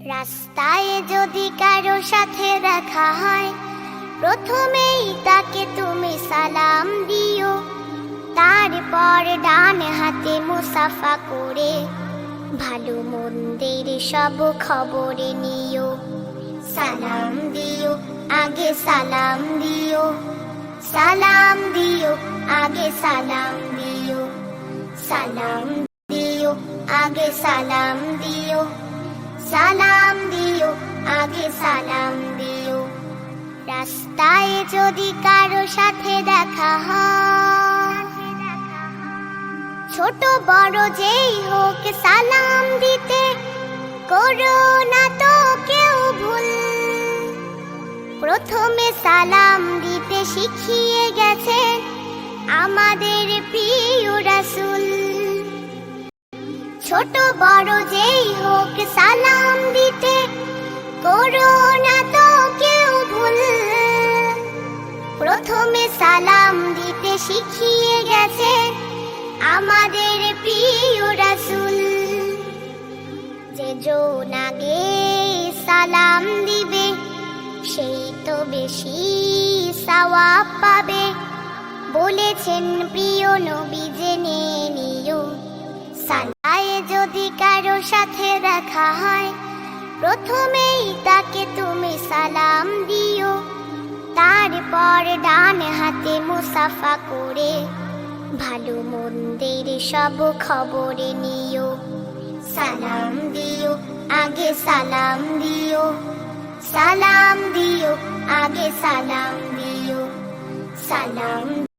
রাস্তায় যদি কারো সাথে দেখা হয়, প্রথমেই তাকে তুমি সালাম দিও। তারপর ডান হাতে মুসাফা করে ভালো মন্দের সব খবর নিও। সালাম দিও, আগে সালাম দিও, সালাম দিও, আগে সালাম দিও, সালাম দিও, আগে সালাম দিও, সালাম দিও, আগে সালাম দিও। রাস্তায় যদি কারো সাথে দেখা হয়, ছোট বড় যেই হোক সালাম দিতে করো না তো কেউ ভুল। প্রথমে সালাম দিতে শিখিয়ে গেছেন আমাদের প্রিয় রাসূল। ছোট বড় যেই হোক সালাম দিতে করো না তো কেউ ভুল। প্রথমে সালাম দিতে শিখিয়ে গেছেন আমাদের প্রিয় রাসূল। যে জন আগে সালাম দিবে সেই তো বেশি সওয়াব পাবে, বলেছেন প্রিয় নবী, জেনে নিও। সালায় যদি কারো সাথে দেখা হয়, প্রথমেই তাকে তুমি সালাম দিও। তারপর ডান হাতে মুসাফা করে ভালো মন্দের সব খবর নিও। সালাম দিও, আগে সালাম দিও, সালাম দিও, আগে সালাম দিও, সালাম